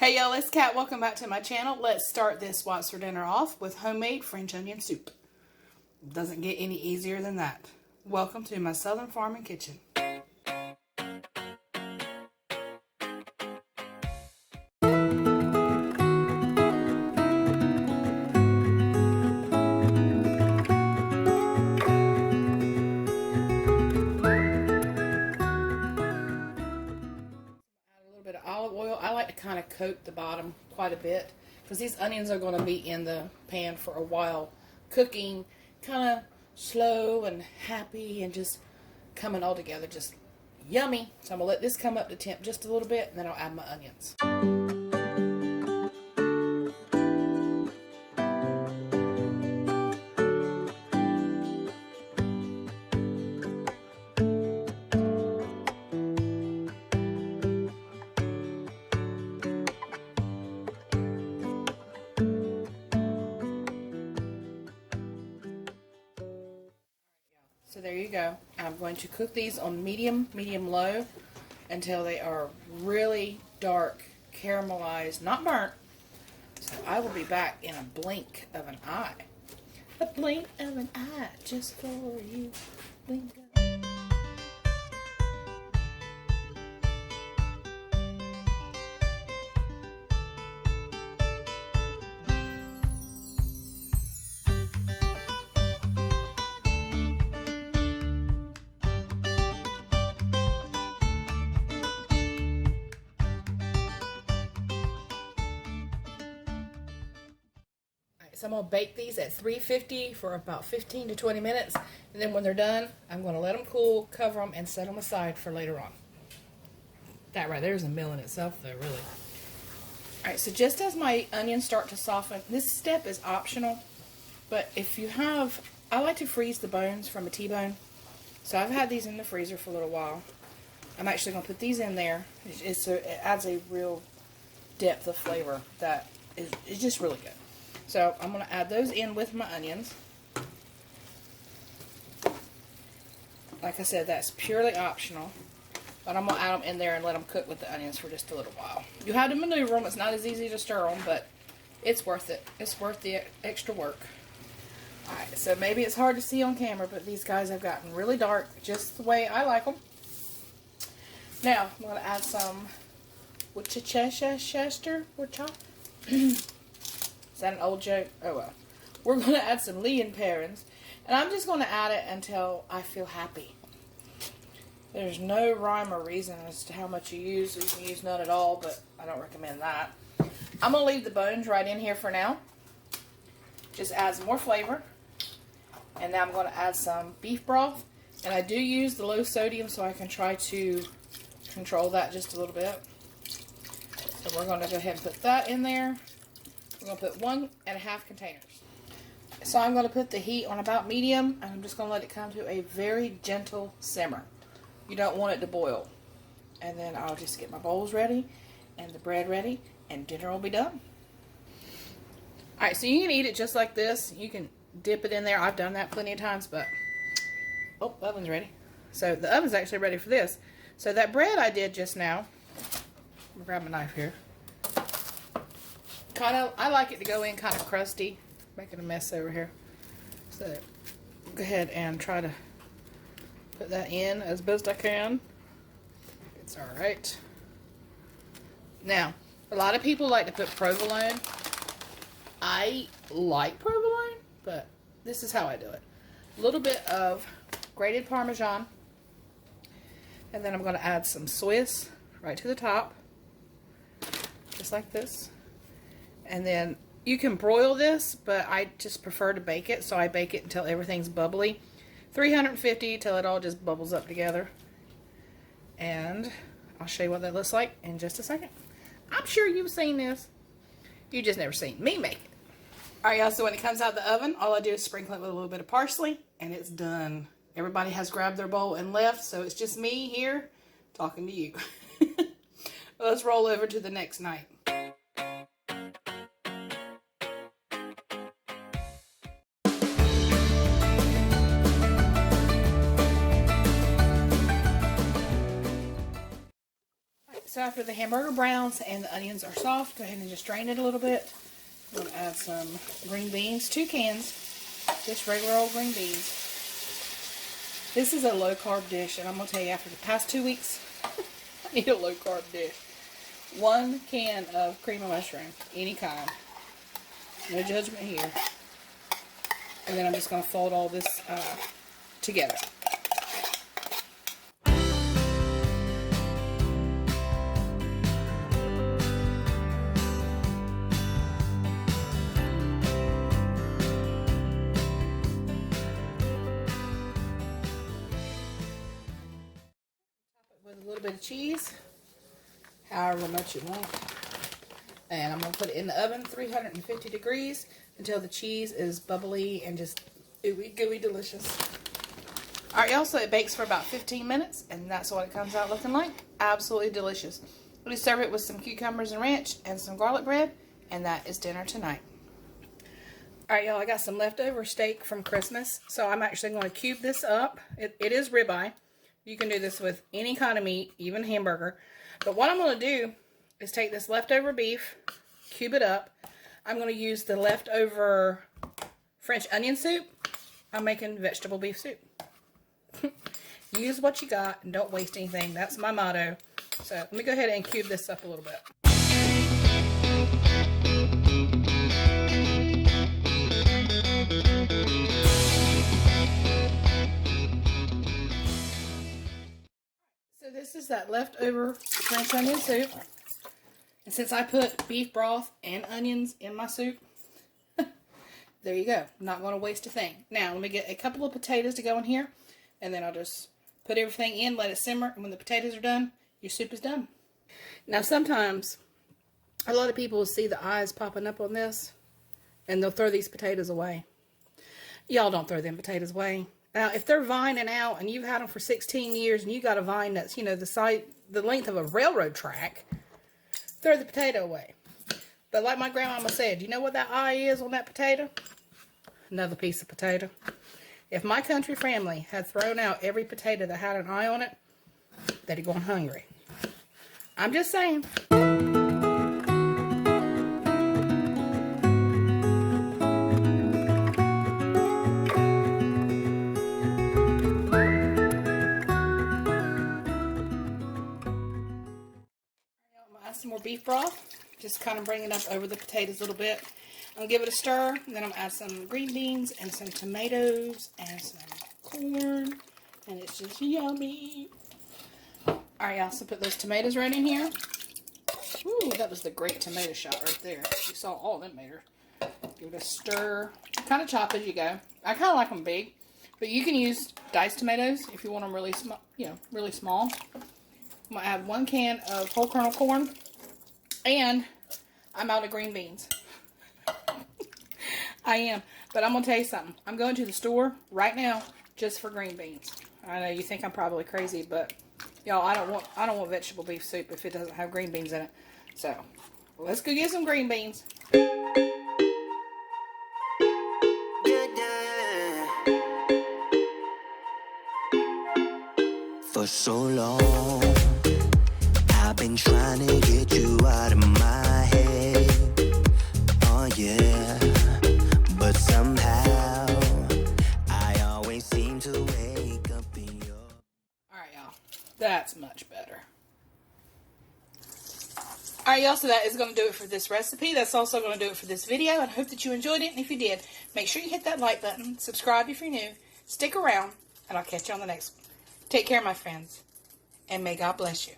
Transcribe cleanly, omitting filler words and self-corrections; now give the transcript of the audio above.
Hey y'all, it's Kat. Welcome back to my channel. Let's start this What's for Dinner off with homemade French onion soup. Doesn't get any easier than that. Welcome to my southern farming kitchen. Olive oil. I like to kind of coat the bottom quite a bit because these onions are going to be in the pan for a while cooking, kind of slow and happy and just coming all together, just yummy. So I'm going to let this come up to temp just a little bit and then I'll add my onions. So there you go. I'm going to cook these on medium-low until they are really dark, caramelized, not burnt. So I will be back in a blink of an eye. A blink of an eye just for you. Blink of So I'm going to bake these at 350 for about 15 to 20 minutes. And then when they're done, I'm going to let them cool, cover them, and set them aside for later on. That right there is a meal in itself, though, really. Alright, so just as my onions start to soften, this step is optional. But if you have, I like to freeze the bones from a T-bone. So I've had these in the freezer for a little while. I'm actually going to put these in there. It adds a real depth of flavor that is just really good. So I'm going to add those in with my onions. Like I said, that's purely optional. But I'm going to add them in there and let them cook with the onions for just a little while. You have to maneuver them. It's not as easy to stir them, but it's worth it. It's worth the extra work. Alright, so maybe it's hard to see on camera, but these guys have gotten really dark, just the way I like them. Now, I'm going to add some Worcestershire. Is that an old joke? Oh well. We're going to add some Lea and parents. And I'm just going to add it until I feel happy. There's no rhyme or reason as to how much you use. You can use none at all, but I don't recommend that. I'm going to leave the bones right in here for now. Just adds more flavor. And now I'm going to add some beef broth. And I do use the low sodium so I can try to control that just a little bit. So we're going to go ahead and put that in there. We're going to put 1.5 containers. So I'm going to put the heat on about medium, and I'm just going to let it come to a very gentle simmer. You don't want it to boil. And then I'll just get my bowls ready, and the bread ready, and dinner will be done. Alright, so you can eat it just like this. You can dip it in there. I've done that plenty of times, but... Oh, the oven's ready. So the oven's actually ready for this. So that bread I did just now... I'm going to grab my knife here. I like it to go in kind of crusty, making a mess over here. So go ahead and try to put that in as best I can. It's alright. Now, a lot of people like to put provolone. I like provolone, but this is how I do it. A little bit of grated Parmesan. And then I'm going to add some Swiss right to the top. Just like this. And then you can broil this, but I just prefer to bake it. So I bake it until everything's bubbly. 350 till it all just bubbles up together. And I'll show you what that looks like in just a second. I'm sure you've seen this. You just never seen me make it. Alright y'all, so when it comes out of the oven, all I do is sprinkle it with a little bit of parsley. And it's done. Everybody has grabbed their bowl and left. So it's just me here talking to you. Let's roll over to the next night. So after the hamburger browns and the onions are soft, go ahead and just drain it a little bit. I'm going to add some green beans, 2 cans, just regular old green beans. This is a low carb dish, and I'm going to tell you, after the past 2 weeks, I need a low carb dish. 1 can of cream of mushroom, any kind. No judgment here. And then I'm just going to fold all this together. With a little bit of cheese, however much you want. And I'm going to put it in the oven, 350 degrees, until the cheese is bubbly and just ooey gooey delicious. Alright, y'all, so it bakes for about 15 minutes, and that's what it comes out looking like. Absolutely delicious. We serve it with some cucumbers and ranch and some garlic bread, and that is dinner tonight. Alright, y'all, I got some leftover steak from Christmas, so I'm actually going to cube this up. It is ribeye. You can do this with any kind of meat, even hamburger. But what I'm going to do is take this leftover beef, cube it up. I'm going to use the leftover French onion soup. I'm making vegetable beef soup. Use what you got and don't waste anything. That's my motto. So let me go ahead and cube this up a little bit. So this is that leftover French onion soup. And since I put beef broth and onions in my soup, there you go. Not going to waste a thing. Now, let me get a couple of potatoes to go in here. And then I'll just put everything in, let it simmer. And when the potatoes are done, your soup is done. Now, sometimes a lot of people will see the eyes popping up on this, and they'll throw these potatoes away. Y'all don't throw them potatoes away. Now, if they're vining out and you've had them for 16 years and you got a vine that's, you know, the length of a railroad track, throw the potato away. But like my grandmama said, you know what that eye is on that potato? Another piece of potato. If my country family had thrown out every potato that had an eye on it, they'd have gone hungry. I'm just saying. Some more beef broth, just kind of bring it up over the potatoes a little bit. I'm going to give it a stir, and then I'm going to add some green beans and some tomatoes and some corn, and it's just yummy. Alright, I also put those tomatoes right in here. Ooh, that was the great tomato shot right there. You saw all them tomatoes. Give it a stir. Kind of chop as you go. I kind of like them big, but you can use diced tomatoes if you want them really small. Really small. I'm going to add 1 can of whole kernel corn, and I'm out of green beans. I am, but I'm going to tell you something. I'm going to the store right now just for green beans. I know you think I'm probably crazy, but y'all, I don't want vegetable beef soup if it doesn't have green beans in it. So, let's go get some green beans. For so long, I've been trying to get you out of my head. Oh yeah, but somehow I always seem to wake up in your... Alright, y'all. That's much better. Alright, y'all, so that is going to do it for this recipe. That's also going to do it for this video. And I hope that you enjoyed it. And if you did, make sure you hit that like button. Subscribe if you're new. Stick around. And I'll catch you on the next one. Take care, my friends. And may God bless you.